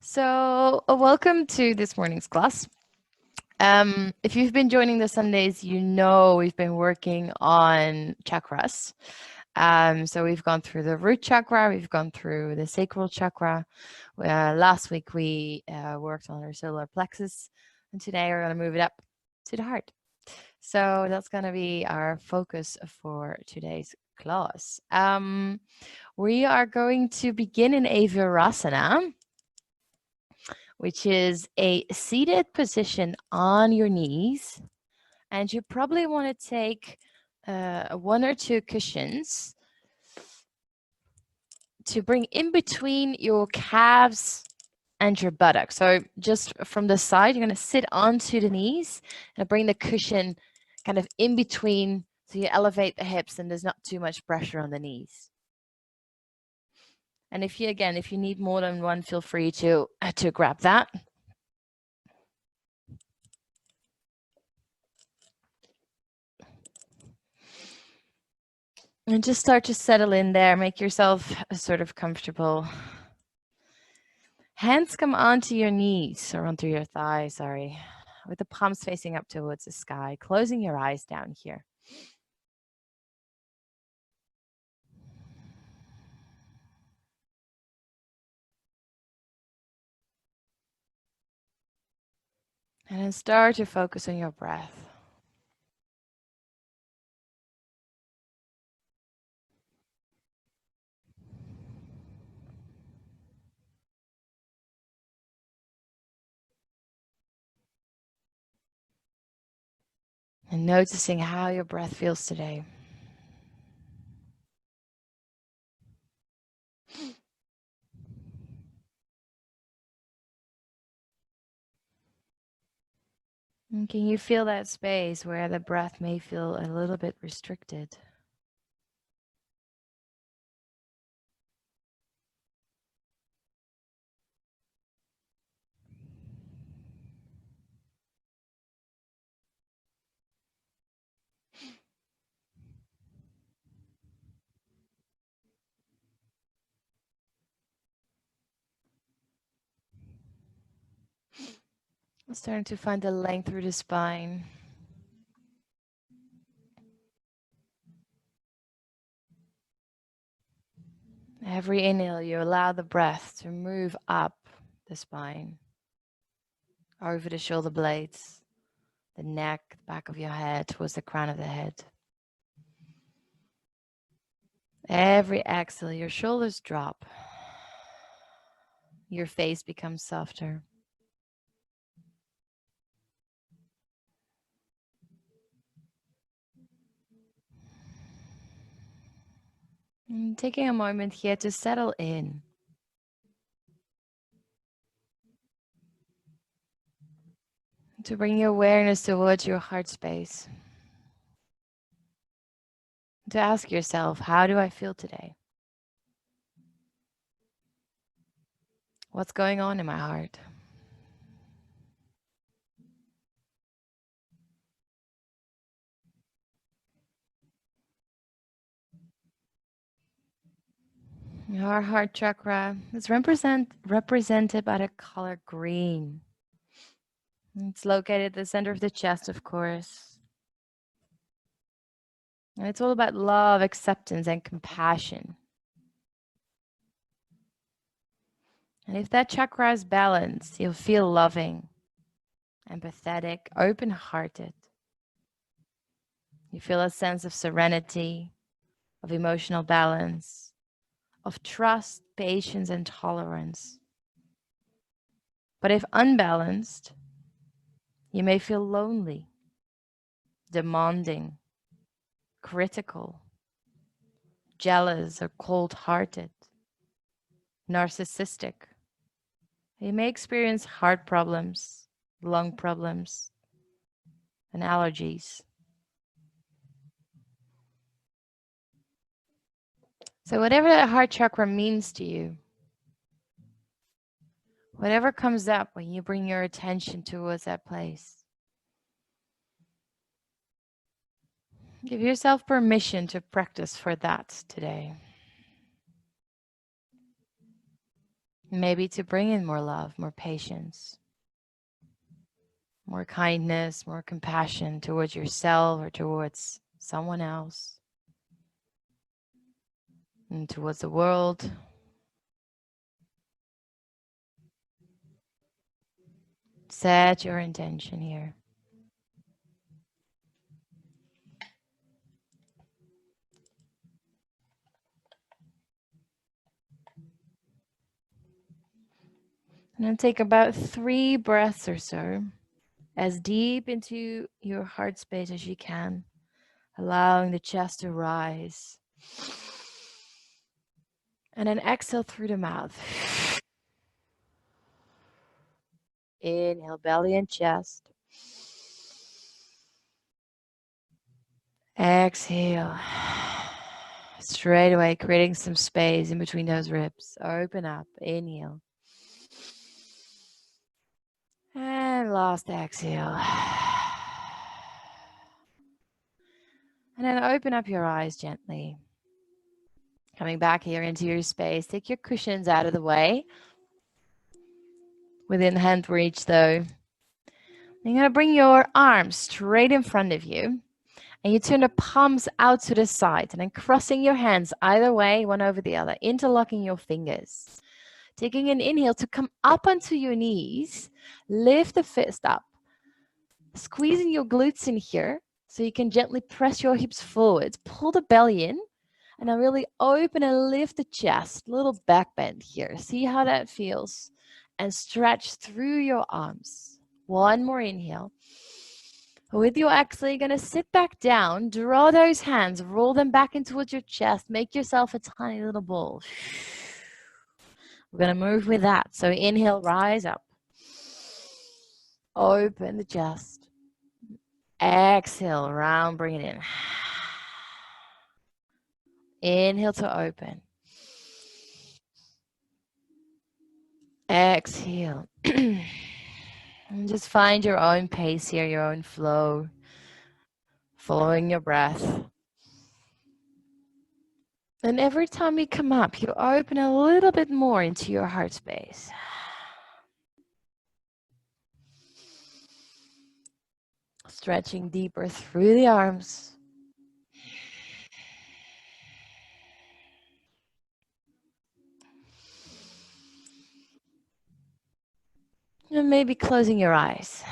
So, welcome to this morning's class. If you've been joining the Sundays, you know we've been working on chakras. So we've gone through the root chakra, we've gone through the sacral chakra. Last week we worked on our solar plexus, and today we're going to move it up to the heart. So that's going to be our focus for today's class. We are going to begin in a virasana, which is a seated position on your knees. And you probably want to take one or two cushions to bring in between your calves and your buttocks. So just from the side, you're going to sit onto the knees and bring the cushion kind of in between, so you elevate the hips and there's not too much pressure on the knees. And if you need more than one, feel free to grab that. And just start to settle in there. Make yourself sort of comfortable. Hands come onto your knees or onto your thighs, with the palms facing up towards the sky, closing your eyes down here. And then start to focus on your breath. And noticing how your breath feels today. And can you feel that space where the breath may feel a little bit restricted? Starting to find the length through the spine. Every inhale, you allow the breath to move up the spine, over the shoulder blades, the neck, the back of your head, towards the crown of the head. Every exhale, your shoulders drop. Your face becomes softer. And taking a moment here to settle in. To bring your awareness towards your heart space. To ask yourself, how do I feel today? What's going on in my heart? Your heart chakra is represented by the color green. It's located at the center of the chest, of course. And it's all about love, acceptance, and compassion. And if that chakra is balanced, you'll feel loving, empathetic, open-hearted. You feel a sense of serenity, of emotional balance, of trust, patience, and tolerance. But if unbalanced, you may feel lonely, demanding, critical, jealous, or cold-hearted, narcissistic. You may experience heart problems, lung problems, and allergies. So whatever that heart chakra means to you, whatever comes up when you bring your attention towards that place, give yourself permission to practice for that today. Maybe to bring in more love, more patience, more kindness, more compassion towards yourself or towards someone else and towards the world. Set your intention here. And then take about 3 breaths or so, as deep into your heart space as you can, allowing the chest to rise. And then exhale through the mouth. Inhale, belly and chest. Exhale. Straight away, creating some space in between those ribs. Open up. Inhale. And last exhale. And then open up your eyes gently. Coming back here into your space. Take your cushions out of the way. Within hand reach though. You're going to bring your arms straight in front of you. And you turn the palms out to the side and then crossing your hands either way, one over the other, interlocking your fingers. Taking an inhale to come up onto your knees, lift the fist up, squeezing your glutes in here so you can gently press your hips forward, pull the belly in, and then really open and lift the chest, little back bend here. See how that feels, and stretch through your arms. One more inhale. With your exhale, you're going to sit back down, draw those hands, roll them back in towards your chest, make yourself a tiny little ball. We're going to move with that. So inhale, rise up. Open the chest. Exhale, round, bring it in. Inhale to open. Exhale. And just find your own pace here, your own flow, following your breath. And every time you come up, you open a little bit more into your heart space. Stretching deeper through the arms. And maybe closing your eyes.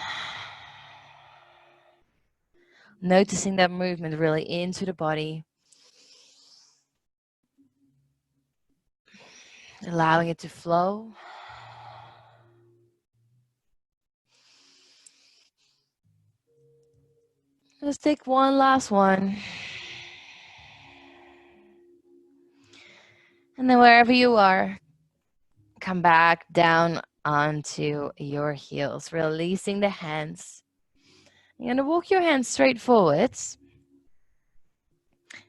Noticing that movement really into the body. Allowing it to flow. Let's take one last one. And then wherever you are, come back down onto your heels, releasing the hands. You're going to walk your hands straight forwards.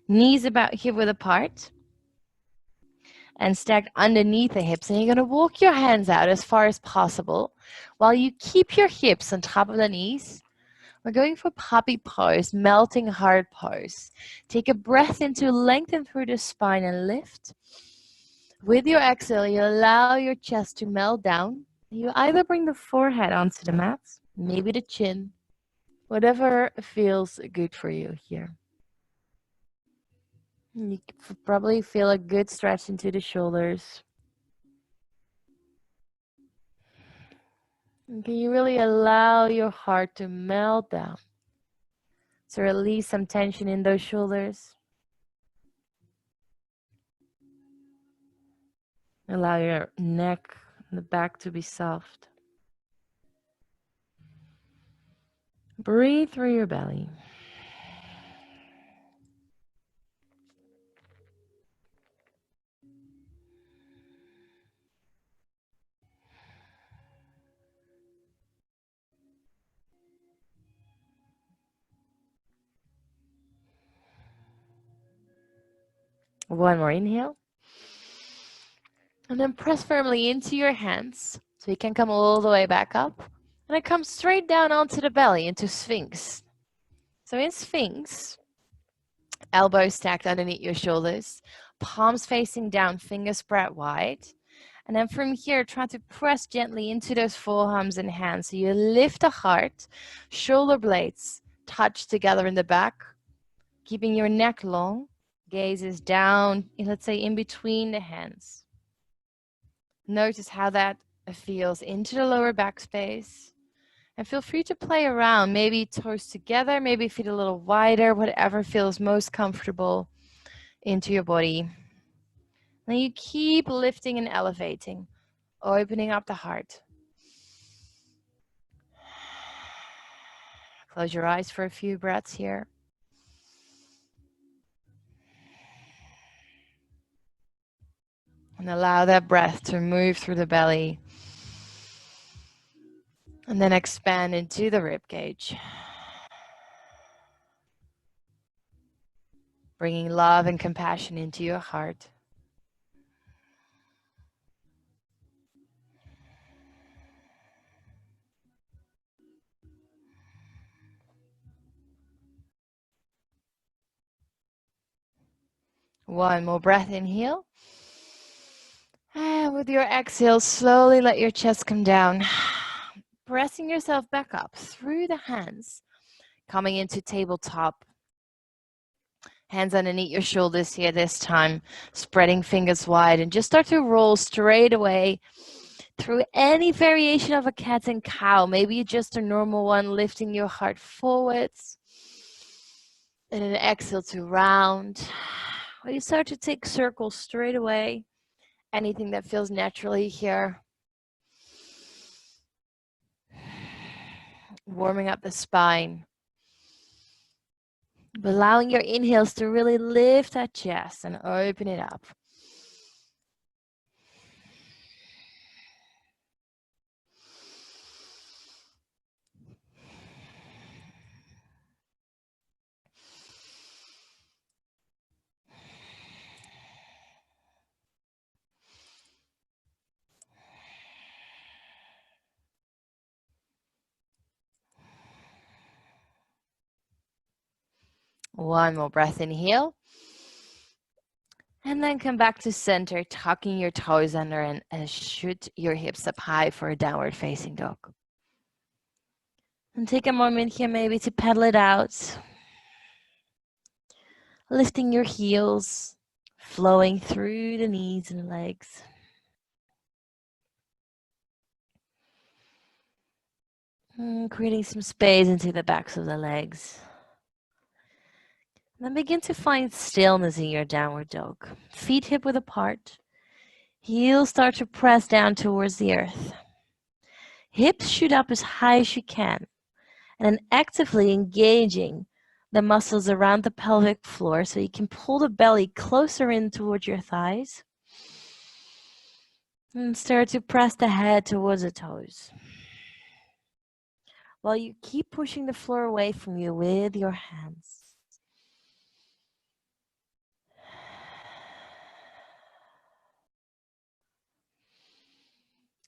Knees about hip width apart. And stacked underneath the hips. And you're going to walk your hands out as far as possible while you keep your hips on top of the knees. We're going for puppy pose, melting heart pose. Take a breath in to lengthen through the spine and lift. With your exhale, you allow your chest to melt down. You either bring the forehead onto the mat, maybe the chin, whatever feels good for you here. You probably feel a good stretch into the shoulders. And can you really allow your heart to melt down? So release some tension in those shoulders. Allow your neck and the back to be soft. Breathe through your belly. One more inhale. And then press firmly into your hands so you can come all the way back up. And then come straight down onto the belly into Sphinx. So in Sphinx, elbows stacked underneath your shoulders, palms facing down, fingers spread wide. And then from here, try to press gently into those forearms and hands. So you lift the heart, shoulder blades touch together in the back, keeping your neck long. Gaze is down, let's say in between the hands. Notice how that feels into the lower back space. And feel free to play around, maybe toes together, maybe feet a little wider, whatever feels most comfortable into your body. Then you keep lifting and elevating, opening up the heart. Close your eyes for a few breaths here. And allow that breath to move through the belly. And then expand into the rib cage. Bringing love and compassion into your heart. One more breath, inhale. And with your exhale, slowly let your chest come down. Pressing yourself back up through the hands. Coming into tabletop. Hands underneath your shoulders here this time. Spreading fingers wide. And just start to roll straight away through any variation of a cat and cow. Maybe just a normal one, lifting your heart forwards. And an exhale to round. Or you start to take circles straight away. Anything that feels naturally here. Warming up the spine. Allowing your inhales to really lift that chest and open it up. One more breath, inhale. And then come back to center, tucking your toes under and shoot your hips up high for a downward facing dog. And take a moment here maybe to pedal it out. Lifting your heels, flowing through the knees and legs. And creating some space into the backs of the legs. Then begin to find stillness in your downward dog. Feet hip width apart. Heels start to press down towards the earth. Hips shoot up as high as you can. And then actively engaging the muscles around the pelvic floor so you can pull the belly closer in towards your thighs. And start to press the head towards the toes. While you keep pushing the floor away from you with your hands.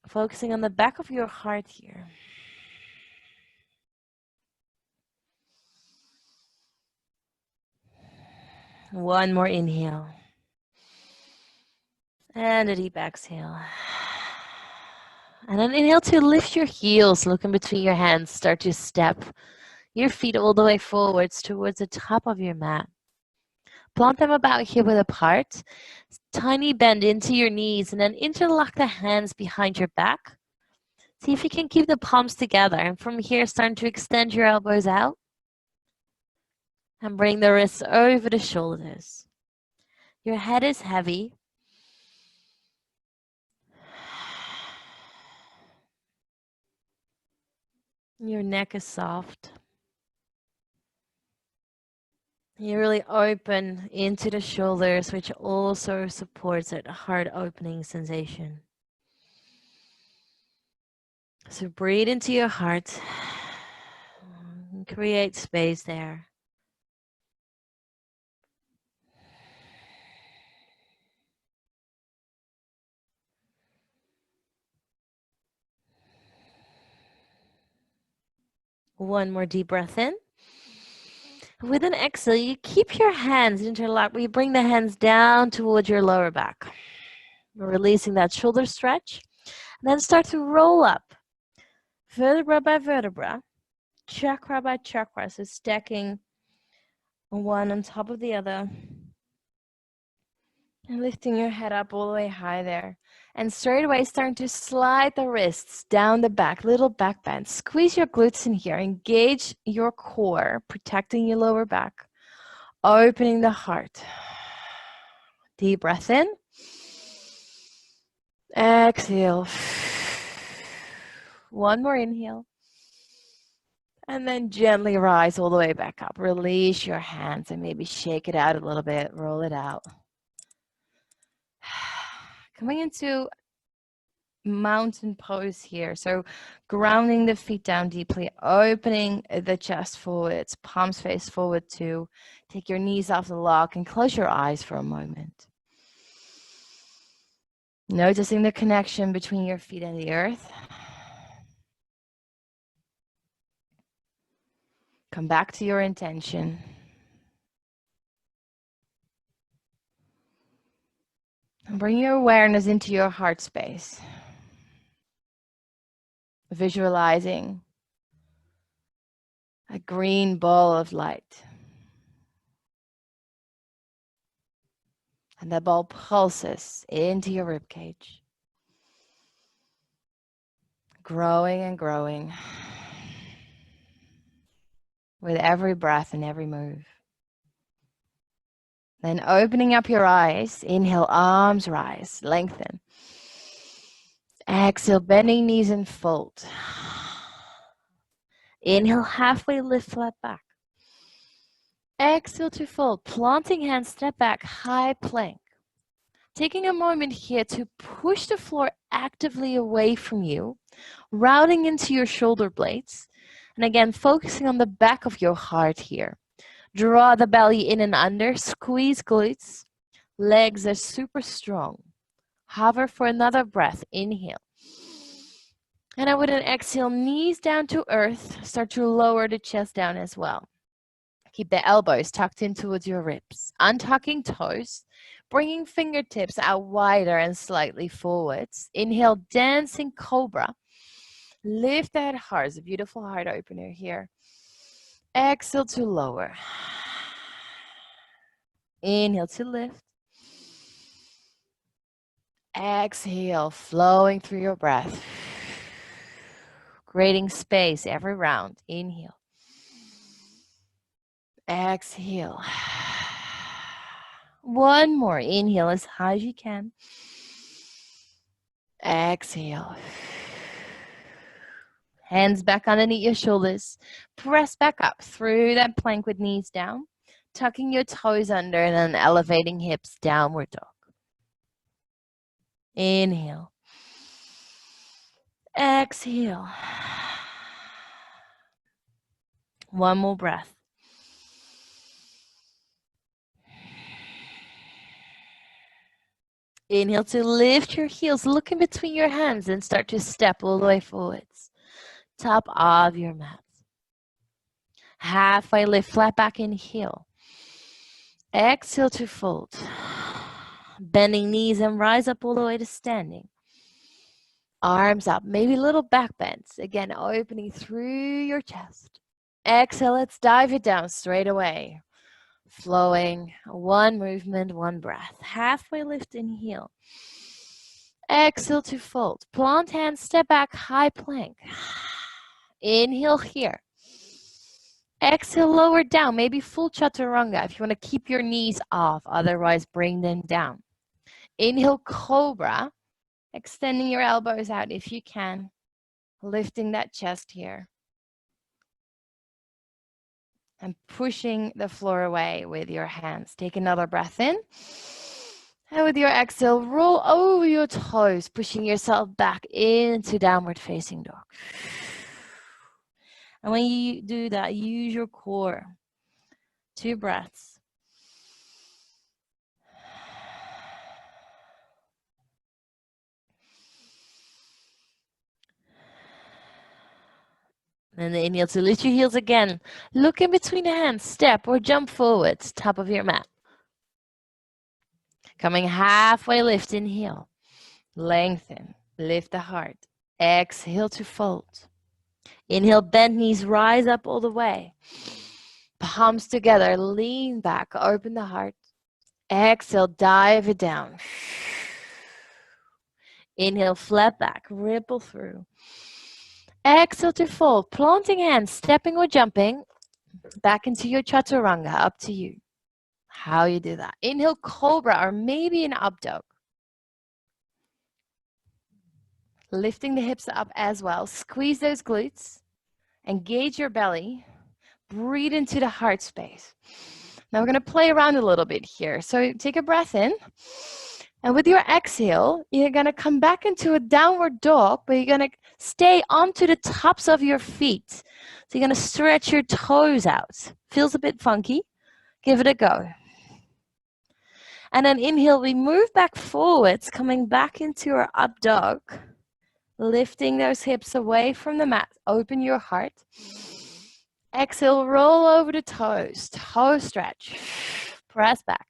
Focusing on the back of your heart here. One more inhale. And a deep exhale. And an inhale to lift your heels, look in between your hands, start to step your feet all the way forwards towards the top of your mat. Plant them about hip width apart. Tiny bend into your knees and then interlock the hands behind your back. See if you can keep the palms together. And from here, starting to extend your elbows out. And bring the wrists over the shoulders. Your head is heavy. Your neck is soft. You really open into the shoulders, which also supports that heart opening sensation. So breathe into your heart and create space there. One more deep breath in. With an exhale, you keep your hands interlocked. We bring the hands down towards your lower back. Releasing that shoulder stretch. And then start to roll up, vertebra by vertebra, chakra by chakra. So stacking one on top of the other. And lifting your head up all the way high there. And straight away starting to slide the wrists down the back, little back bend. Squeeze your glutes in here. Engage your core, protecting your lower back. Opening the heart. Deep breath in. Exhale. One more inhale. And then gently rise all the way back up. Release your hands and maybe shake it out a little bit. Roll it out. Coming into mountain pose here. So grounding the feet down deeply, opening the chest forwards, palms face forward too. Take your knees off the lock and close your eyes for a moment. Noticing the connection between your feet and the earth. Come back to your intention. And bring your awareness into your heart space. Visualizing a green ball of light. And the ball pulses into your ribcage. Growing and growing with every breath and every move. Then opening up your eyes, inhale, arms rise, lengthen. Exhale, bending knees and fold. Inhale, halfway lift, flat back. Exhale to fold, planting hands, step back, high plank. Taking a moment here to push the floor actively away from you, routing into your shoulder blades. And again, focusing on the back of your heart here. Draw the belly in and under, squeeze glutes. Legs are super strong. Hover for another breath, inhale. And then with an exhale, knees down to earth, start to lower the chest down as well. Keep the elbows tucked in towards your ribs. Untucking toes, bringing fingertips out wider and slightly forwards. Inhale, dancing cobra. Lift that heart, it's a beautiful heart opener here. Exhale to lower. Inhale to lift. Exhale, flowing through your breath. Creating space every round. Inhale. Exhale. One more. Inhale as high as you can. Exhale. Hands back underneath your shoulders. Press back up through that plank with knees down. Tucking your toes under and then elevating hips, downward dog. Inhale. Exhale. One more breath. Inhale to lift your heels, look in between your hands and start to step all the way forwards. Top of your mat. Halfway lift, flat back, inhale. Exhale to fold. Bending knees and rise up all the way to standing. Arms up, maybe little back bends. Again, opening through your chest. Exhale, let's dive it down straight away. Flowing, one movement, one breath. Halfway lift, inhale. Exhale to fold. Plant hands, step back, high plank. Inhale here. Exhale, lower down, maybe full chaturanga if you want to keep your knees off, otherwise bring them down. Inhale, cobra, extending your elbows out if you can, lifting that chest here. And pushing the floor away with your hands. Take another breath in. And with your exhale, roll over your toes, pushing yourself back into downward facing dog. And when you do that, use your core. 2 breaths. And then inhale to lift your heels again. Look in between the hands, step or jump forwards, top of your mat. Coming halfway lift, inhale. Lengthen. Lift the heart. Exhale to fold. Inhale, bend knees, rise up all the way. Palms together, lean back, open the heart. Exhale, dive it down. Inhale, flat back, ripple through. Exhale to fold, planting hands, stepping or jumping back into your chaturanga, up to you. How you do that. Inhale, cobra, or maybe an up dog. Lifting the hips up as well. Squeeze those glutes. Engage your belly. Breathe into the heart space. Now we're going to play around a little bit here. So take a breath in. And with your exhale, you're going to come back into a downward dog, but you're going to stay onto the tops of your feet. So you're going to stretch your toes out. Feels a bit funky. Give it a go. And then inhale, we move back forwards, coming back into our up dog. Lifting those hips away from the mat. Open your heart. Exhale, roll over the toes. Toe stretch. Press back.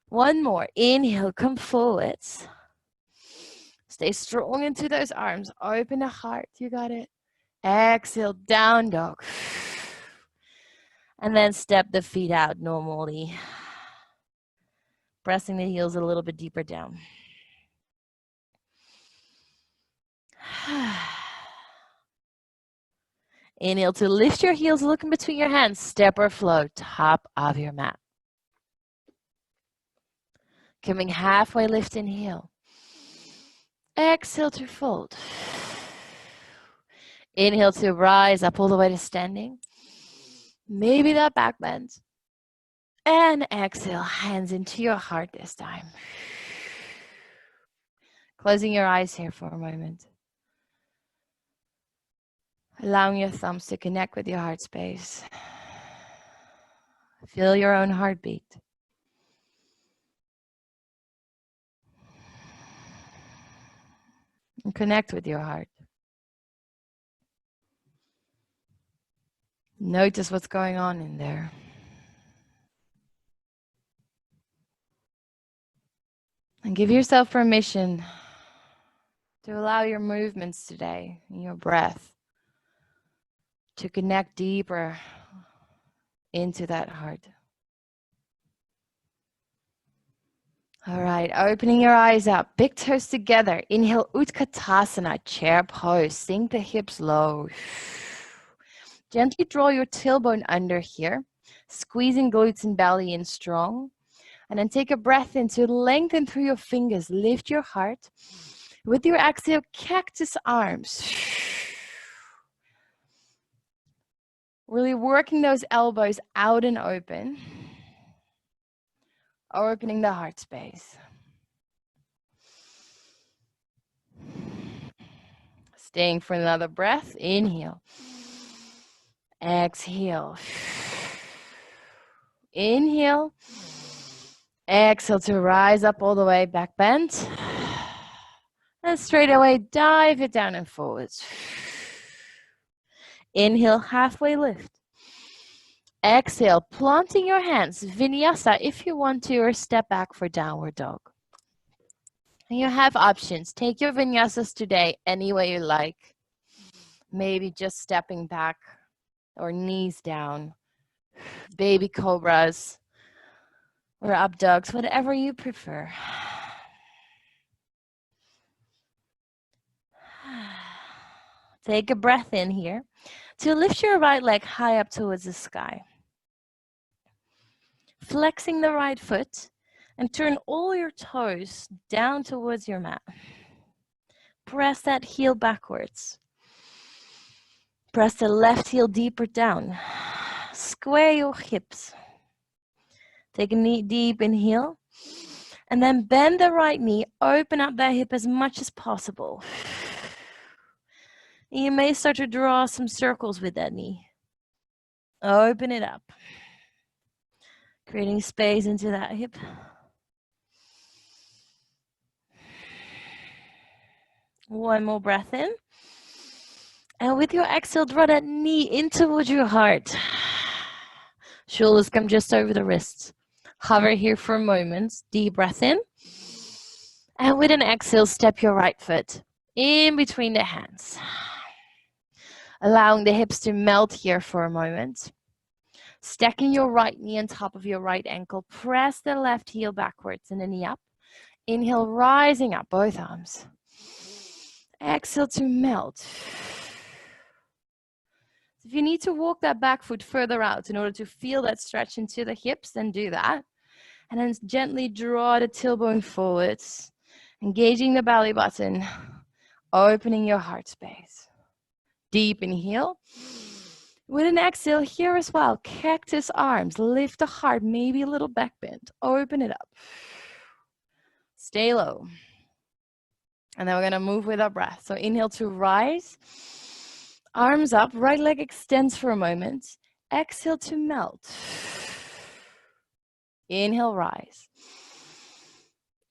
One more. Inhale, come forwards. Stay strong into those arms. Open the heart. You got it. Exhale, down dog. And then step the feet out normally. Pressing the heels a little bit deeper down. Inhale to lift your heels, looking between your hands. Step or flow, top of your mat. Coming halfway, lift, inhale. Exhale to fold. Inhale to rise up all the way to standing. Maybe that back bend. And exhale, hands into your heart this time. Closing your eyes here for a moment. Allowing your thumbs to connect with your heart space. Feel your own heartbeat. And connect with your heart. Notice what's going on in there. And give yourself permission to allow your movements today, and your breath, to connect deeper into that heart. All right, opening your eyes up, big toes together. Inhale, Utkatasana, chair pose. Sink the hips low. Gently draw your tailbone under here, squeezing glutes and belly in strong. And then take a breath in to lengthen through your fingers. Lift your heart. With your exhale, cactus arms. Really working those elbows out and open. Opening the heart space. Staying for another breath. Inhale. Exhale. Inhale. Exhale to rise up all the way, back bend. And straight away, dive it down and forwards. Inhale, halfway lift. Exhale, planting your hands, vinyasa if you want to, or step back for downward dog. And you have options. Take your vinyasas today any way you like. Maybe just stepping back or knees down. Baby cobras or up dogs, whatever you prefer. Take a breath in here to lift your right leg high up towards the sky. Flexing the right foot and turn all your toes down towards your mat. Press that heel backwards. Press the left heel deeper down. Square your hips. Take a deep inhale. And then bend the right knee. Open up that hip as much as possible. You may start to draw some circles with that knee. Open it up. Creating space into that hip. One more breath in. And with your exhale, draw that knee in towards your heart. Shoulders come just over the wrists. Hover here for a moment. Deep breath in. And with an exhale, step your right foot in between the hands. Allowing the hips to melt here for a moment. Stacking your right knee on top of your right ankle. Press the left heel backwards and the knee up. Inhale, rising up, both arms. Exhale to melt. If you need to walk that back foot further out in order to feel that stretch into the hips, then do that. And then gently draw the tailbone forwards, engaging the belly button, opening your heart space. Deep inhale. With an exhale here as well, cactus arms, lift the heart, maybe a little back bend, open it up. Stay low. And then we're gonna move with our breath. So inhale to rise, arms up, right leg extends for a moment. Exhale to melt. Inhale, rise.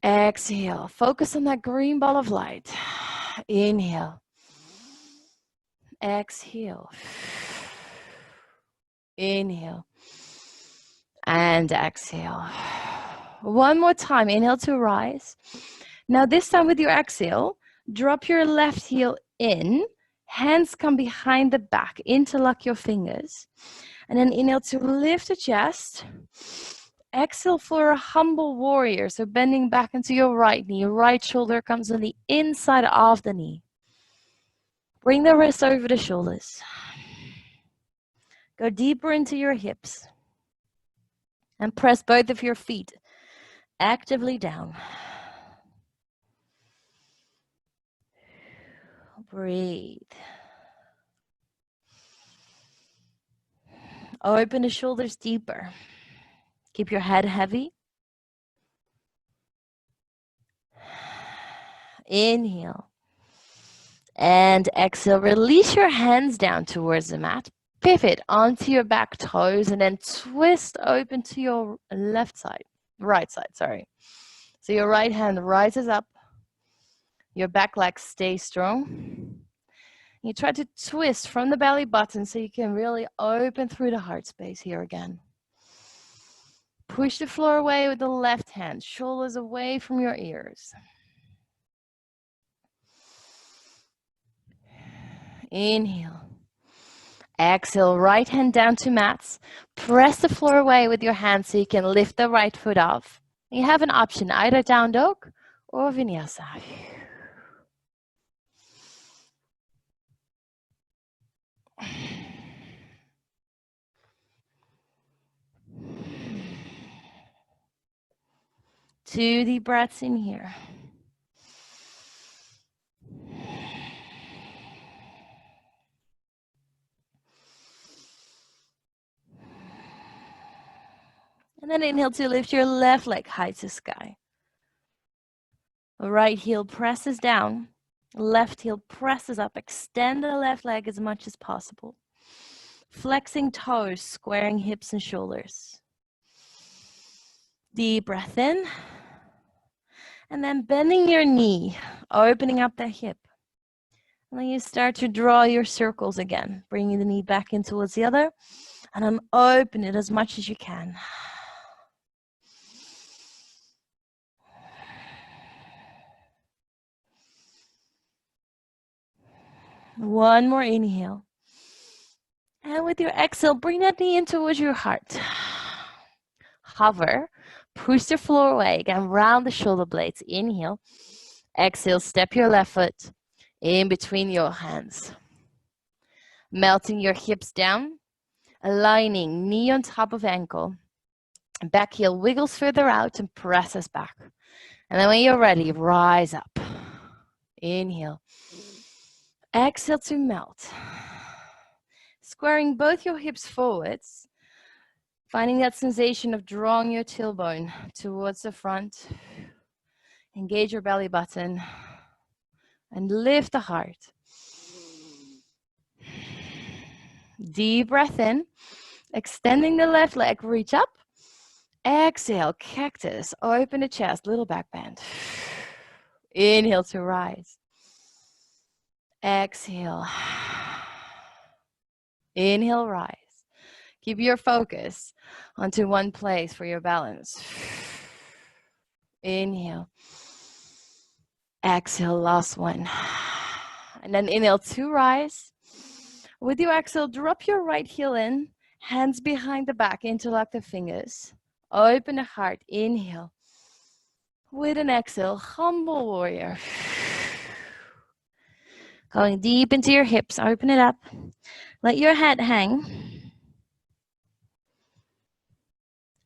Exhale, focus on that green ball of light. Inhale. Exhale. Inhale. And exhale. One more time, inhale to rise. Now this time with your exhale, drop your left heel in. Hands come behind the back, interlock your fingers. And then inhale to lift the chest. Exhale for a humble warrior. So bending back into your right knee. Right shoulder comes on the inside of the knee. Bring the wrist over the shoulders. Go deeper into your hips. And press both of your feet actively down. Breathe. Open the shoulders deeper. Keep your head heavy. Inhale. And exhale. Release your hands down towards the mat. Pivot onto your back toes and then twist open to your right side, sorry. So your right hand rises up. Your back leg stays strong. You try to twist from the belly button so you can really open through the heart space here again. Push the floor away with the left hand, shoulders away from your ears. Inhale. Exhale, right hand down to mats. Press the floor away with your hand so you can lift the right foot off. You have an option, either down dog or vinyasa. Two deep breaths in here. And then inhale to lift your left leg high to sky. Right heel presses down. Left heel presses up. Extend the left leg as much as possible. Flexing toes, squaring hips and shoulders. Deep breath in. And then bending your knee, opening up the hip. And then you start to draw your circles again, bringing the knee back in towards the other. And then open it as much as you can. One more inhale. And with your exhale, bring that knee in towards your heart. Hover. Push the floor away. Again, round the shoulder blades. Inhale. Exhale, step your left foot in between your hands. Melting your hips down. Aligning knee on top of ankle. Back heel wiggles further out and presses back. And then when you're ready, rise up. Inhale. Exhale to melt. Squaring both your hips forwards. Finding that sensation of drawing your tailbone towards the front. Engage your belly button. And lift the heart. Deep breath in. Extending the left leg, reach up. Exhale, cactus, open the chest, little back bend. Inhale to rise. Exhale. Inhale, rise. Keep your focus onto one place for your balance. Inhale. Exhale, last one. And then inhale to rise. With your exhale, drop your right heel in, hands behind the back, interlock the fingers. Open the heart, inhale. With an exhale, humble warrior. Going deep into your hips, open it up. Let your head hang.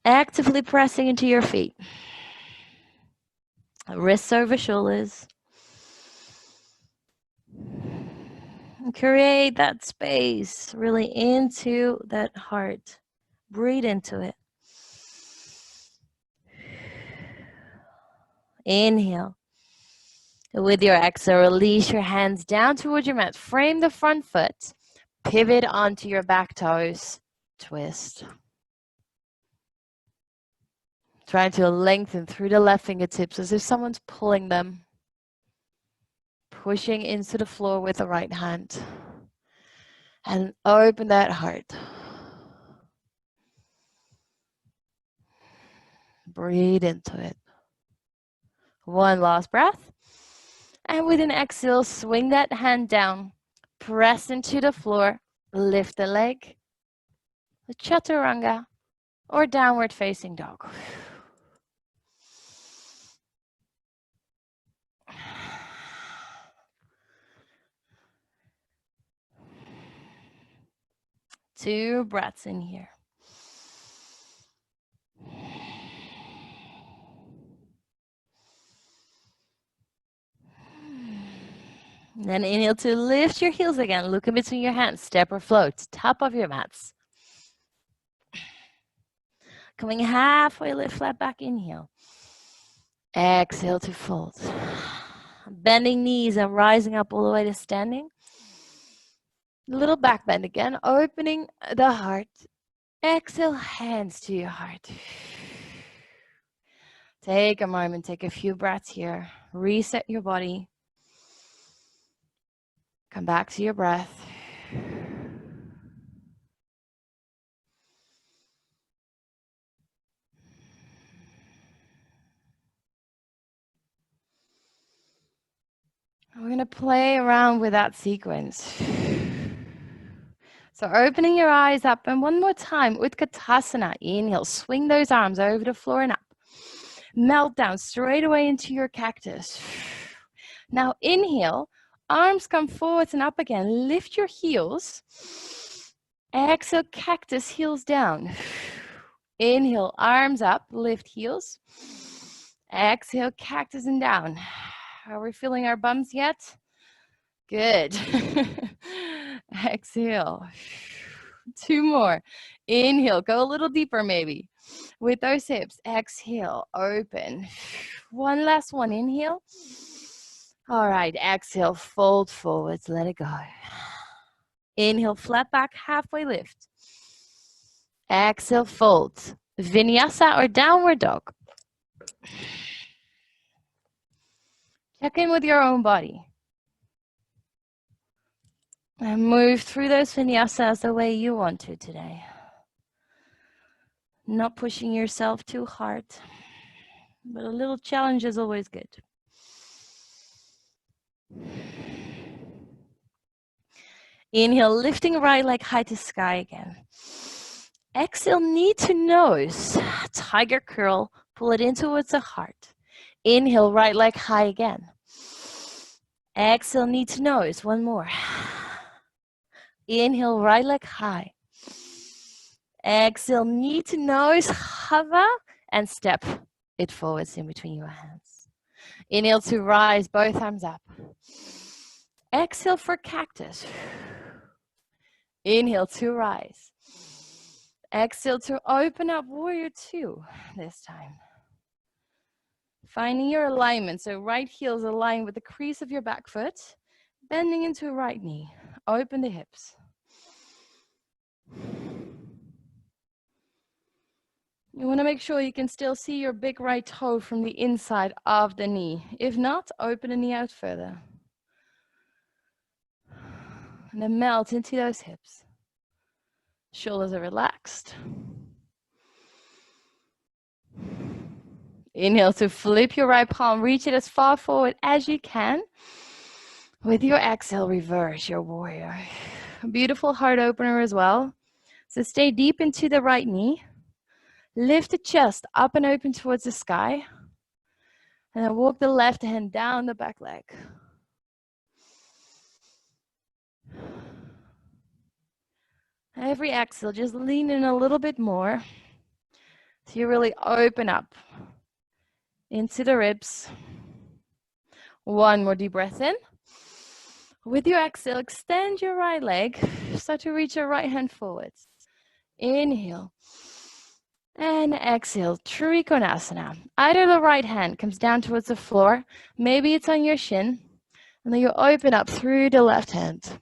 Actively pressing into your feet. Wrists over shoulders. And create that space really into that heart. Breathe into it. Inhale. With your exhale, release your hands down towards your mat. Frame the front foot. Pivot onto your back toes. Twist. Try to lengthen through the left fingertips as if someone's pulling them. Pushing into the floor with the right hand. And open that heart. Breathe into it. One last breath. And with an exhale, swing that hand down. Press into the floor. Lift the leg. The chaturanga or downward facing dog. Two breaths in here. Then inhale to lift your heels again. Look in between your hands. Step or float. Top of your mats. Coming halfway, lift flat back. Inhale. Exhale to fold. Bending knees and rising up all the way to standing. A little back bend again. Opening the heart. Exhale, hands to your heart. Take a moment, take a few breaths here. Reset your body. Come back to your breath. We're going to play around with that sequence. So opening your eyes up, and one more time, Utkatasana. Inhale, swing those arms over the floor and up. Melt down straight away into your cactus. Now inhale, arms come forwards and up again. Lift your heels. Exhale, cactus, heels down. Inhale, arms up, lift heels. Exhale, cactus and down. Are we feeling our bums yet? Good. Exhale. Two more. Inhale, go a little deeper maybe. With those hips, exhale, open. One last one, inhale. All right, exhale, fold forwards, let it go. Inhale, flat back, halfway lift. Exhale, fold. Vinyasa or downward dog. Check in with your own body. And move through those vinyasas the way you want to today. Not pushing yourself too hard, but a little challenge is always good. Inhale, lifting right leg high to sky again. Exhale, knee to nose. Tiger curl, pull it in towards the heart. Inhale, right leg high again. Exhale, knee to nose. One more. Inhale, right leg high. Exhale, knee to nose, hover, and step it forwards in between your hands. Inhale to rise, both arms up. Exhale for cactus. Inhale to rise. Exhale to open up, warrior two this time. Finding your alignment, so right heel is aligned with the crease of your back foot, bending into a right knee. Open the hips. You want to make sure you can still see your big right toe from the inside of the knee. If not, open the knee out further. And then melt into those hips. Shoulders are relaxed. Inhale to flip your right palm, reach it as far forward as you can. With your exhale, reverse your warrior. Beautiful heart opener as well. So stay deep into the right knee. Lift the chest up and open towards the sky. And then walk the left hand down the back leg. Every exhale, just lean in a little bit more. So you really open up into the ribs. One more deep breath in. With your exhale, extend your right leg. Start to reach your right hand forwards. Inhale. And exhale, Trikonasana. Either the right hand comes down towards the floor. Maybe it's on your shin. And then you open up through the left hand.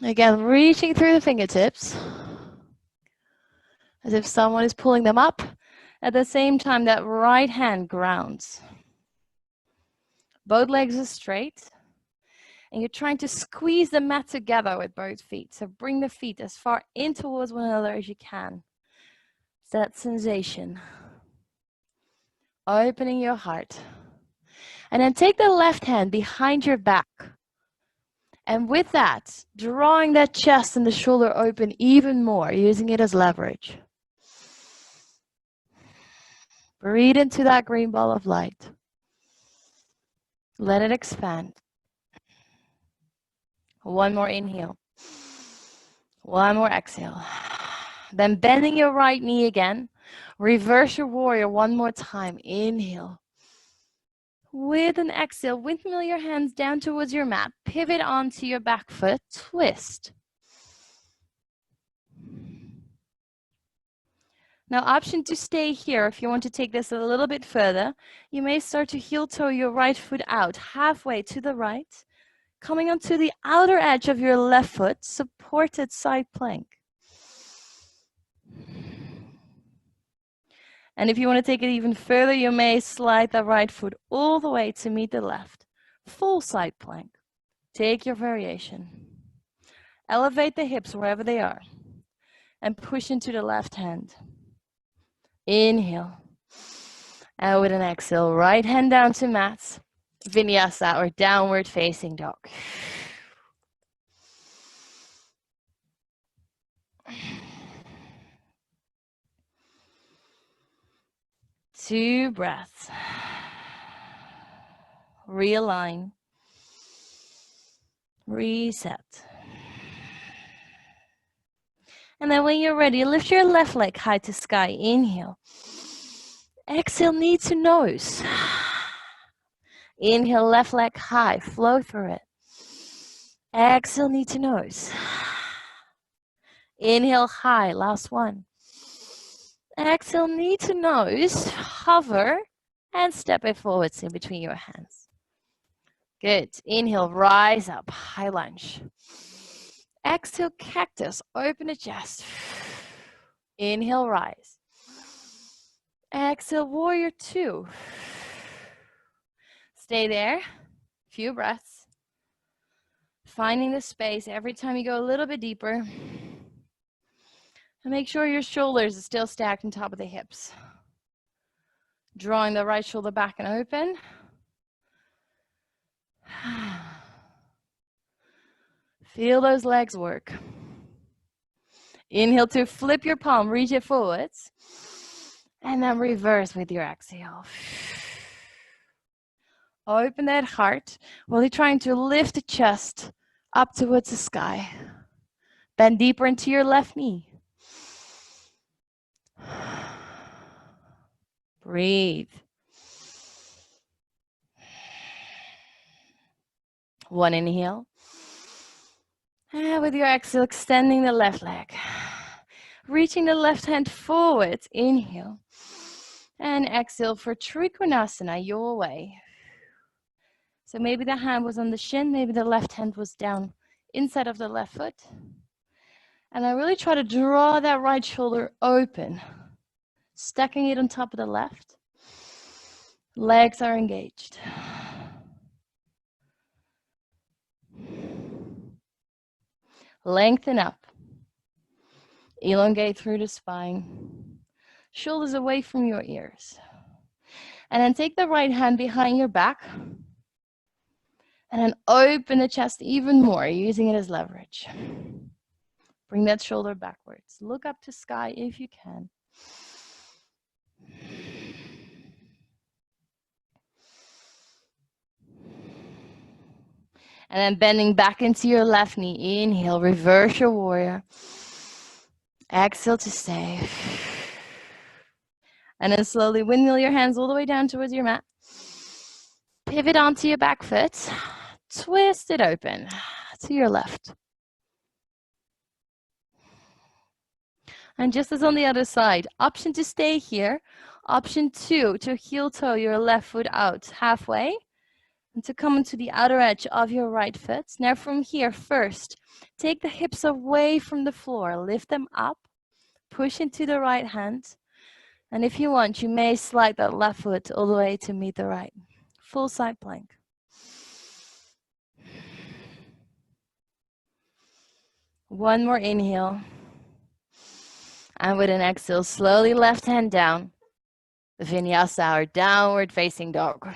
Again, reaching through the fingertips. As if someone is pulling them up. At the same time, that right hand grounds. Both legs are straight. And you're trying to squeeze the mat together with both feet. So bring the feet as far in towards one another as you can. It's that sensation. Opening your heart. And then take the left hand behind your back. And with that, drawing that chest and the shoulder open even more, using it as leverage. Breathe into that green ball of light. Let it expand. One more inhale. One more exhale. Then bending your right knee again. Reverse your warrior one more time. Inhale. With an exhale, windmill your hands down towards your mat. Pivot onto your back foot. Twist. Now, option to stay here. If you want to take this a little bit further, you may start to heel toe your right foot out halfway to the right. Coming onto the outer edge of your left foot, supported side plank. And if you want to take it even further, you may slide the right foot all the way to meet the left. Full side plank. Take your variation. Elevate the hips wherever they are. And push into the left hand. Inhale. And with an exhale, right hand down to mat. Vinyasa or downward facing dog. Two breaths. Realign. Reset. And then when you're ready, lift your left leg high to sky. Inhale. Exhale, knee to nose. Inhale, left leg high. Flow through it. Exhale, knee to nose. Inhale, high. Last one. Exhale, knee to nose. Hover and step it forwards in between your hands. Good. Inhale, rise up. High lunge. Exhale, cactus. Open the chest. Inhale, rise. Exhale, warrior two. Stay there. Few breaths. Finding the space every time you go a little bit deeper. And make sure your shoulders are still stacked on top of the hips. Drawing the right shoulder back and open. Feel those legs work. Inhale to flip your palm, reach it forwards. And then reverse with your exhale. Open that heart while you're trying to lift the chest up towards the sky. Bend deeper into your left knee. Breathe. One inhale. And with your exhale, extending the left leg. Reaching the left hand forward. Inhale. And exhale for Trikonasana, your way. So maybe the hand was on the shin, maybe the left hand was down inside of the left foot. And I really try to draw that right shoulder open, stacking it on top of the left. Legs are engaged. Lengthen up. Elongate through the spine. Shoulders away from your ears. And then take the right hand behind your back. And then open the chest even more, using it as leverage. Bring that shoulder backwards. Look up to sky if you can. And then bending back into your left knee. Inhale, reverse your warrior. Exhale to stay. And then slowly windmill your hands all the way down towards your mat. Pivot onto your back foot. Twist it open to your left. And just as on the other side, option to stay here. Option 2, to heel toe your left foot out halfway. And to come into the outer edge of your right foot. Now from here, first, take the hips away from the floor. Lift them up. Push into the right hand. And if you want, you may slide that left foot all the way to meet the right. Full side plank. One more inhale. And with an exhale, slowly left hand down. The vinyasa, or downward facing dog.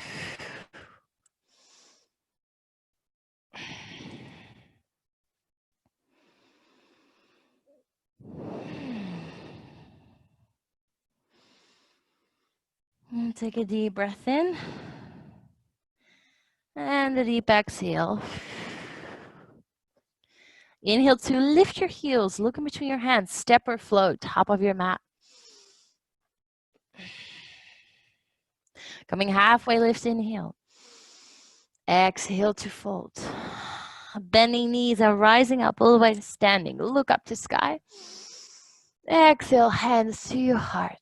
And take a deep breath in. And a deep exhale. Inhale to lift your heels. Look in between your hands. Step or float, top of your mat. Coming halfway, lift, inhale. Exhale to fold. Bending knees and rising up all the way to standing. Look up to sky. Exhale, hands to your heart.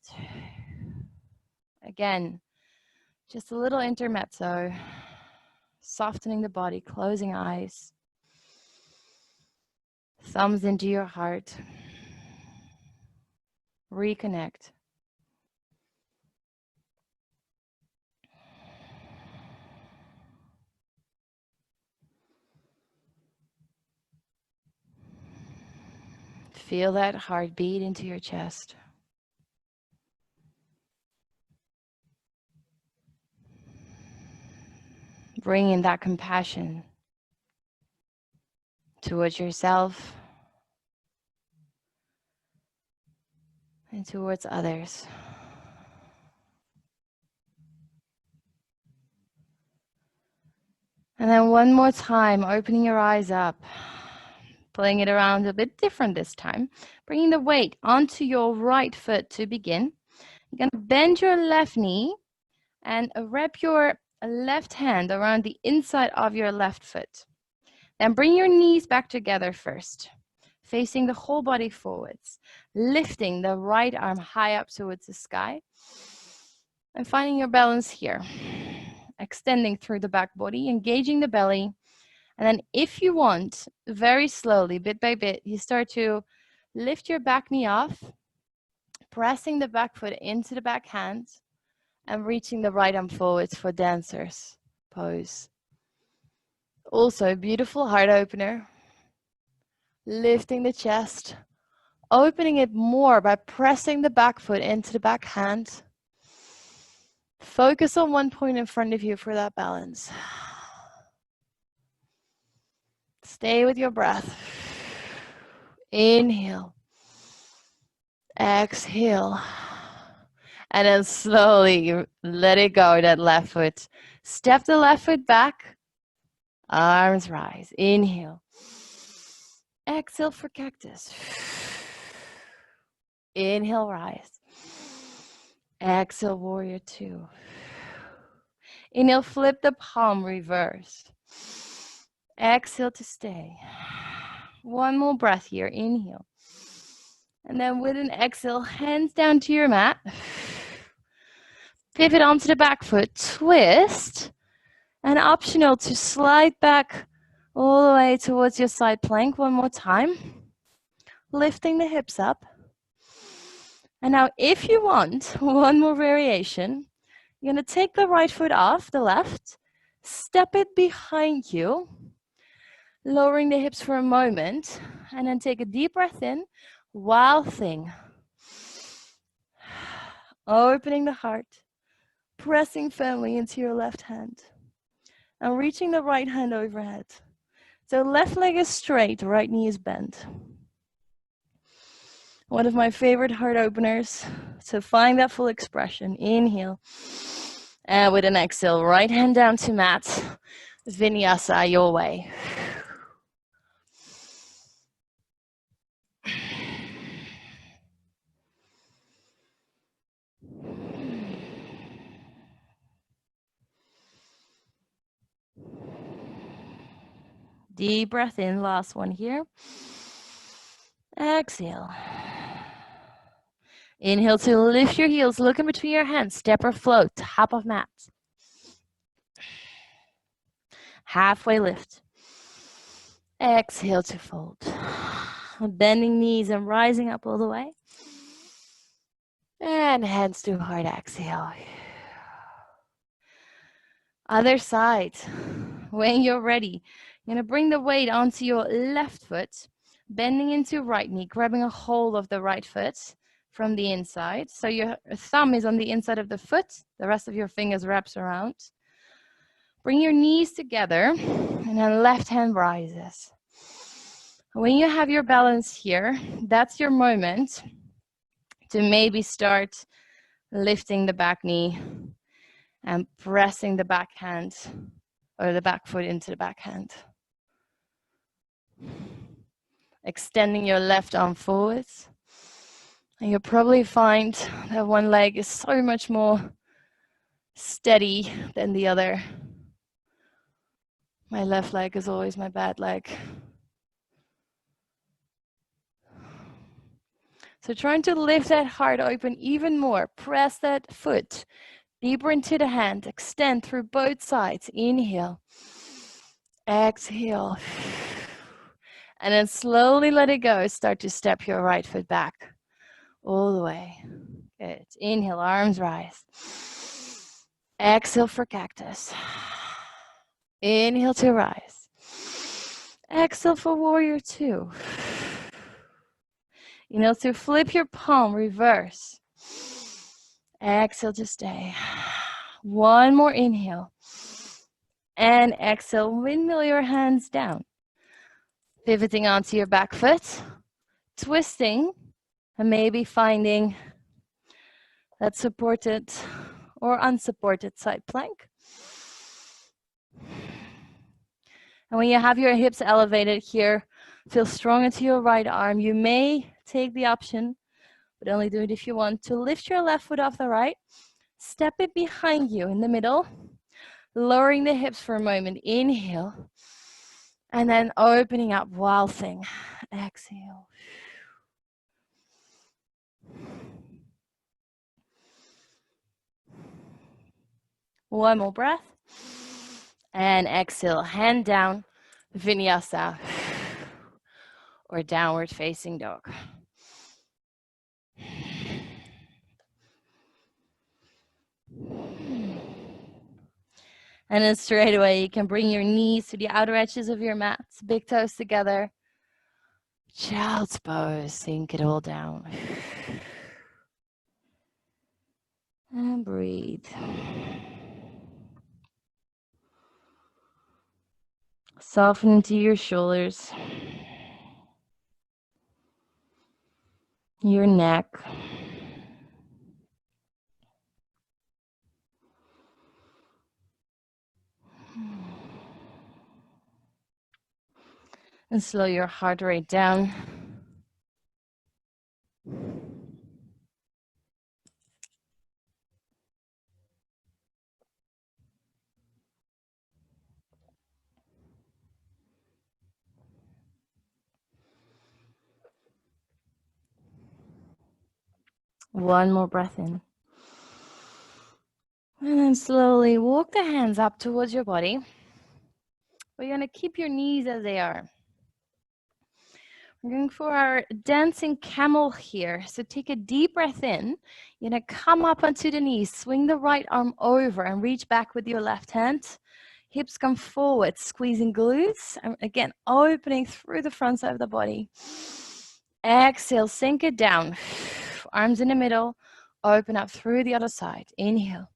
Again, just a little intermezzo. Softening the body, closing eyes. Thumbs into your heart. Reconnect. Feel that heartbeat into your chest. Bring in that compassion towards yourself and towards others. And then one more time, opening your eyes up, playing it around a bit different this time, bringing the weight onto your right foot to begin. You're going to bend your left knee and wrap your left hand around the inside of your left foot. Then bring your knees back together first, facing the whole body forwards, lifting the right arm high up towards the sky, and finding your balance here. Extending through the back body, engaging the belly. And then if you want, very slowly, bit by bit, you start to lift your back knee off, pressing the back foot into the back hand, and reaching the right arm forwards for dancer's pose. Also, beautiful heart opener. Lifting the chest, opening it more by pressing the back foot into the back hand. Focus on one point in front of you for that balance. Stay with your breath. Inhale. Exhale. And then slowly let it go, that left foot. Step the left foot back. Arms rise. Inhale. Exhale for cactus. Inhale, rise. Exhale, warrior 2. Inhale, flip the palm, reverse. Exhale to stay. One more breath here. Inhale. And then with an exhale, hands down to your mat. Pivot onto the back foot. Twist. And optional to slide back all the way towards your side plank. One more time. Lifting the hips up. And now if you want one more variation, you're going to take the right foot off the left, step it behind you, lowering the hips for a moment, and then take a deep breath in, wild thing. Opening the heart, pressing firmly into your left hand, and reaching the right hand overhead. So left leg is straight, right knee is bent. One of my favorite heart openers. So find that full expression. Inhale. And with an exhale, right hand down to mat. Vinyasa your way. Deep breath in, last one here. Exhale. Inhale to lift your heels, look in between your hands, step or float, top of mat. Halfway lift. Exhale to fold. Bending knees and rising up all the way. And hands to heart, exhale. Other side. When you're ready, you're going to bring the weight onto your left foot, bending into right knee, grabbing a hold of the right foot from the inside. So your thumb is on the inside of the foot, the rest of your fingers wraps around. Bring your knees together, and then left hand rises. When you have your balance here, that's your moment to maybe start lifting the back knee and pressing the back hand or the back foot into the back hand. Extending your left arm forwards. And you'll probably find that one leg is so much more steady than the other. My left leg is always my bad leg. So trying to lift that heart open even more. Press that foot deeper into the hand. Extend through both sides. Inhale. Exhale. And then slowly let it go. Start to step your right foot back all the way. Good. Inhale, arms rise. Exhale for cactus. Inhale to rise. Exhale for warrior two. Inhale to flip your palm, reverse. Exhale to stay. One more inhale. And exhale, windmill your hands down. Pivoting onto your back foot. Twisting. And maybe finding that supported or unsupported side plank. And when you have your hips elevated here, feel strong into your right arm. You may take the option, but only do it if you want, to lift your left foot off the right. Step it behind you in the middle, lowering the hips for a moment. Inhale. And then opening up, wild thing. Exhale. One more breath. And exhale, hand down, vinyasa, or downward facing dog. And then straight away, you can bring your knees to the outer edges of your mats, big toes together. Child's pose, sink it all down. And breathe. Soften into your shoulders, your neck. And slow your heart rate down. One more breath in. And then slowly walk the hands up towards your body. We're going to keep your knees as they are. We're going for our dancing camel here. So take a deep breath in. You're going to come up onto the knees. Swing the right arm over and reach back with your left hand. Hips come forward, squeezing glutes. And again, opening through the front side of the body. Exhale, sink it down. Arms in the middle. Open up through the other side. Inhale.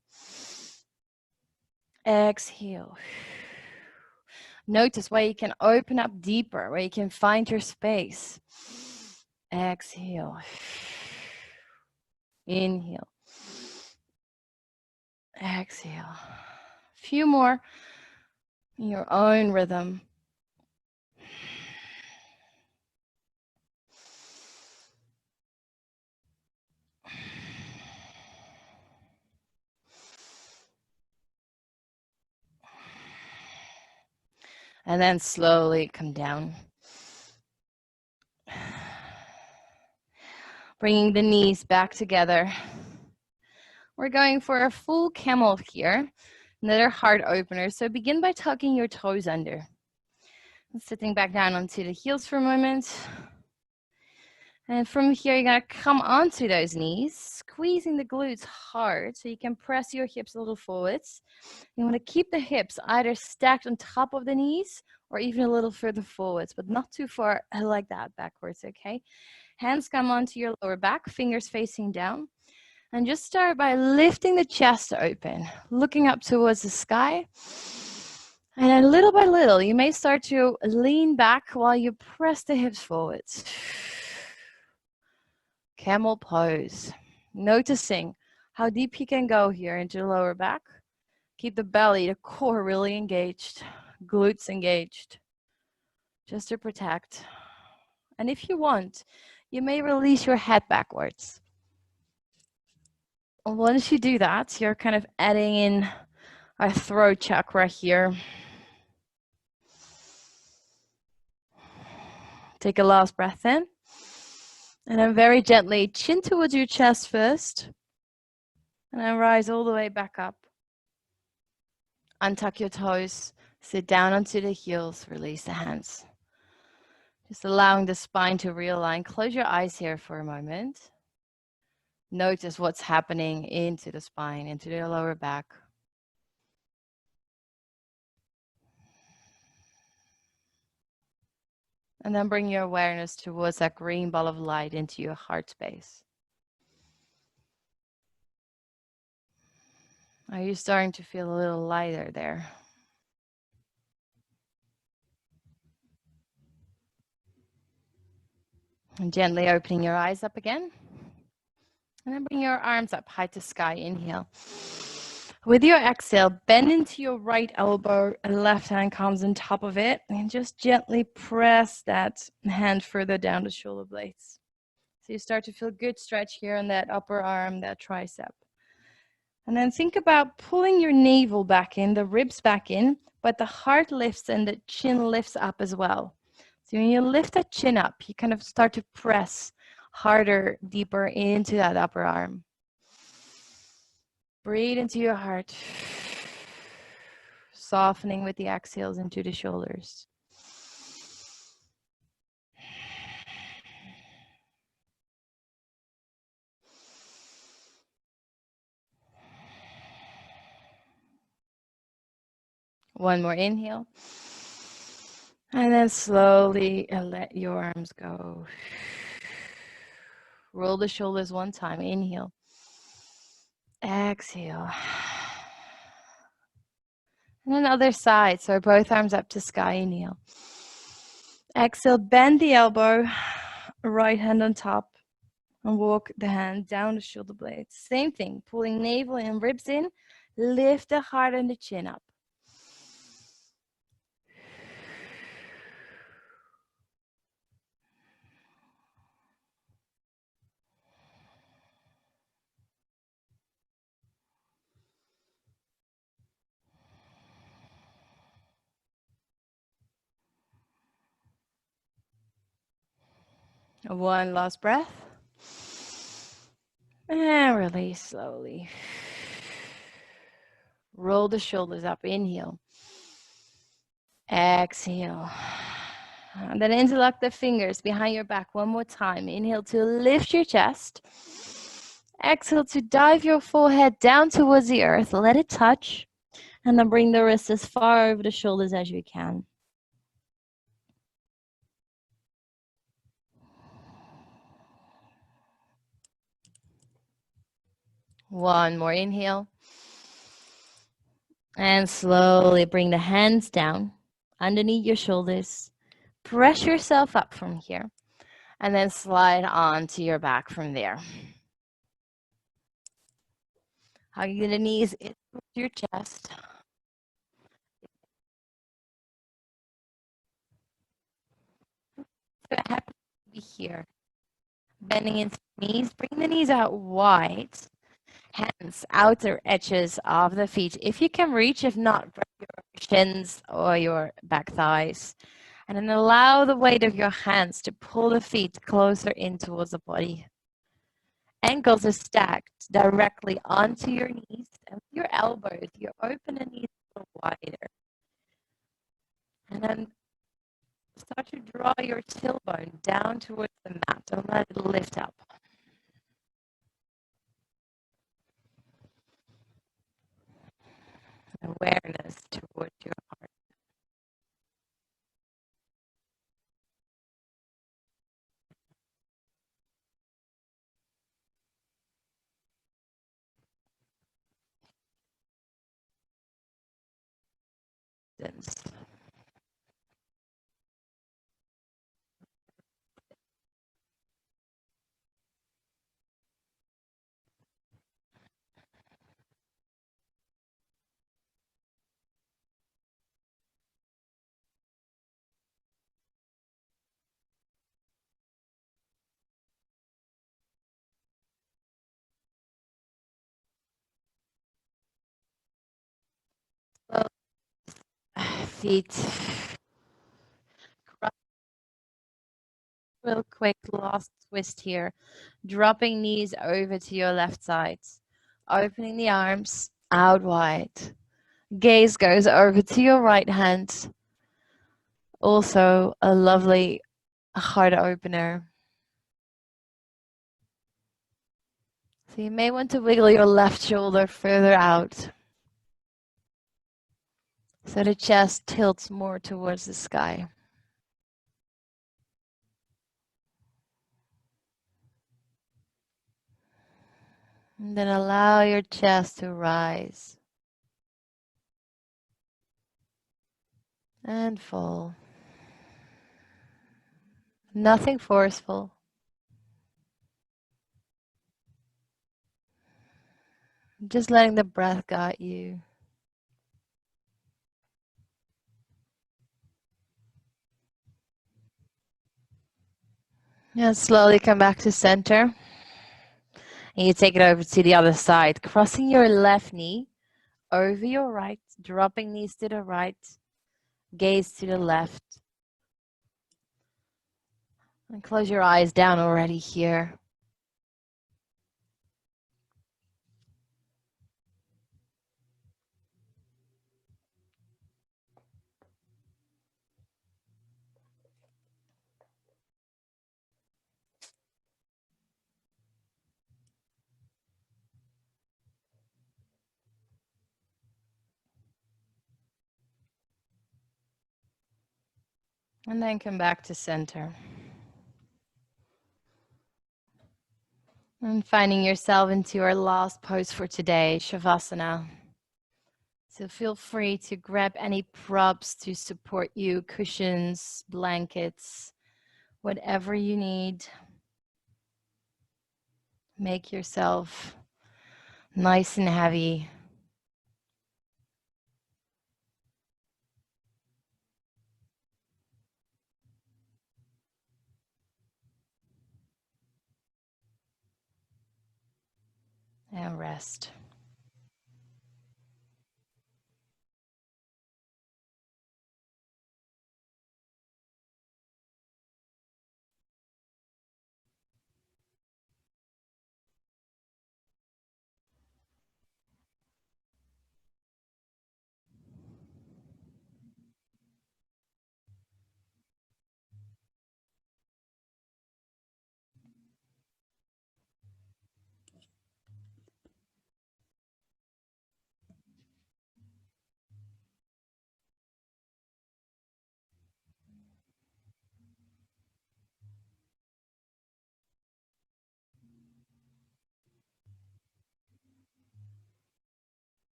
Exhale. Notice where you can open up deeper, where you can find your space. Exhale. Inhale. Exhale. A few more in your own rhythm. And then slowly come down. Bringing the knees back together. We're going for a full camel here. Another heart opener. So begin by tucking your toes under. And sitting back down onto the heels for a moment. And from here, you're going to come onto those knees, squeezing the glutes hard so you can press your hips a little forwards. You want to keep the hips either stacked on top of the knees or even a little further forwards, but not too far like that backwards, okay? Hands come onto your lower back, fingers facing down. And just start by lifting the chest open, looking up towards the sky. And then little by little, you may start to lean back while you press the hips forwards. Camel pose. Noticing how deep you can go here into the lower back. Keep the belly, the core really engaged, glutes engaged, just to protect. And if you want, you may release your head backwards. Once you do that, you're kind of adding in our throat chakra here. Take a last breath in. And then very gently, chin towards your chest first. And then rise all the way back up. Untuck your toes. Sit down onto the heels. Release the hands. Just allowing the spine to realign. Close your eyes here for a moment. Notice what's happening into the spine, into the lower back. And then bring your awareness towards that green ball of light into your heart space. Are you starting to feel a little lighter there? And gently opening your eyes up again. And then bring your arms up high to sky. Inhale. With your exhale, bend into your right elbow, and left hand comes on top of it, and just gently press that hand further down the shoulder blades. So you start to feel good stretch here on that upper arm, that tricep. And then think about pulling your navel back in, the ribs back in, but the heart lifts and the chin lifts up as well. So when you lift that chin up, you kind of start to press harder, deeper into that upper arm. Breathe into your heart, softening with the exhales into the shoulders. One more inhale. And then slowly let your arms go. Roll the shoulders one time. Inhale. Exhale. And then other side. So both arms up to sky. Inhale. Exhale. Bend the elbow. Right hand on top. And walk the hand down the shoulder blades. Same thing. Pulling navel and ribs in. Lift the heart and the chin up. One last breath. And release slowly. Roll the shoulders up. Inhale. Exhale. And then interlock the fingers behind your back one more time. Inhale to lift your chest. Exhale to dive your forehead down towards the earth. Let it touch. And then bring the wrists as far over the shoulders as you can. One more inhale. And slowly bring the hands down underneath your shoulders. Press yourself up from here. And then slide onto your back from there. Hugging the knees into your chest. So happy to be here. Bending into the knees. Bring the knees out wide. Hands, outer edges of the feet. If you can reach, if not, grab your shins or your back thighs. And then allow the weight of your hands to pull the feet closer in towards the body. Ankles are stacked directly onto your knees, and with your elbows, you open the knees a little wider. And then start to draw your tailbone down towards the mat. Don't let it lift up. Awareness towards your heart. Feet. Real quick last twist here. Dropping knees over to your left side. Opening the arms out wide. Gaze goes over to your right hand. Also a lovely heart opener. So you may want to wiggle your left shoulder further out. So the chest tilts more towards the sky. And then allow your chest to rise. And fall. Nothing forceful. Just letting the breath guide you. And slowly come back to center. And you take it over to the other side, crossing your left knee over your right, dropping knees to the right, gaze to the left. And close your eyes down already here. And then come back to center. And finding yourself into your last pose for today, Shavasana. So feel free to grab any props to support you, cushions, blankets, whatever you need. Make yourself nice and heavy. And rest.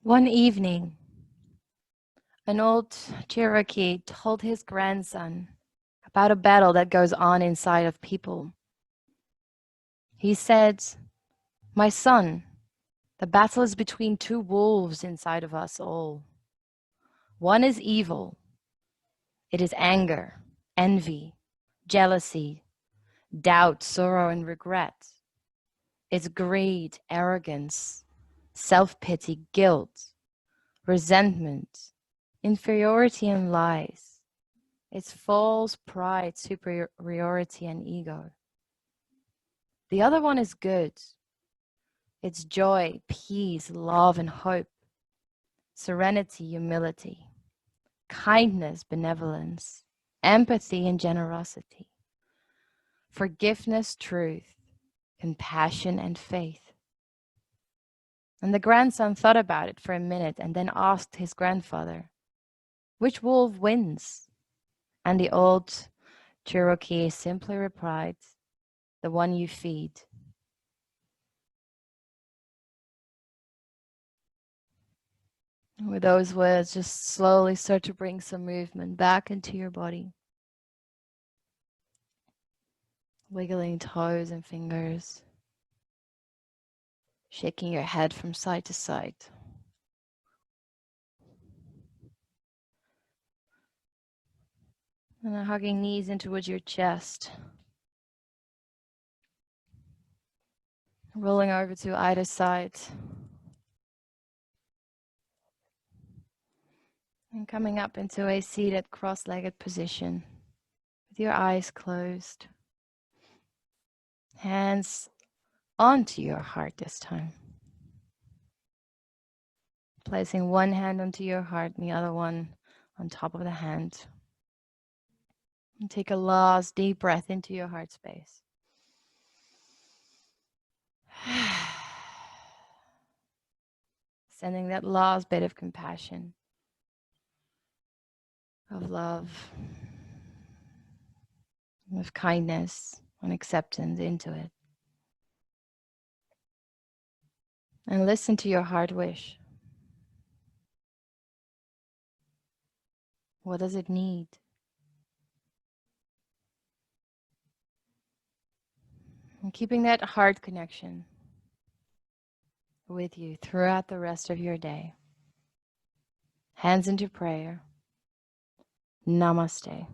One evening, an old Cherokee told his grandson about a battle that goes on inside of people. He said, "My son, the battle is between two wolves inside of us all. One is evil. It is anger, envy, jealousy, doubt, sorrow, and regret. It's greed, arrogance, self-pity, guilt, resentment, inferiority, and lies. It's false pride, superiority, and ego. The other one is good. It's joy, peace, love, and hope, serenity, humility, kindness, benevolence, empathy, and generosity, forgiveness, truth, compassion, and faith." And the grandson thought about it for a minute and then asked his grandfather, "Which wolf wins?" And the old Cherokee simply replied, "The one you feed." With those words, just slowly start to bring some movement back into your body. Wiggling toes and fingers. Shaking your head from side to side. And then hugging knees in towards your chest. Rolling over to either side. And coming up into a seated cross-legged position with your eyes closed. Hands onto your heart this time. Placing one hand onto your heart and the other one on top of the hand. And take a last deep breath into your heart space. Sending that last bit of compassion, of love, of kindness and acceptance into it. And listen to your heart wish. What does it need? And keeping that heart connection with you throughout the rest of your day. Hands into prayer. Namaste.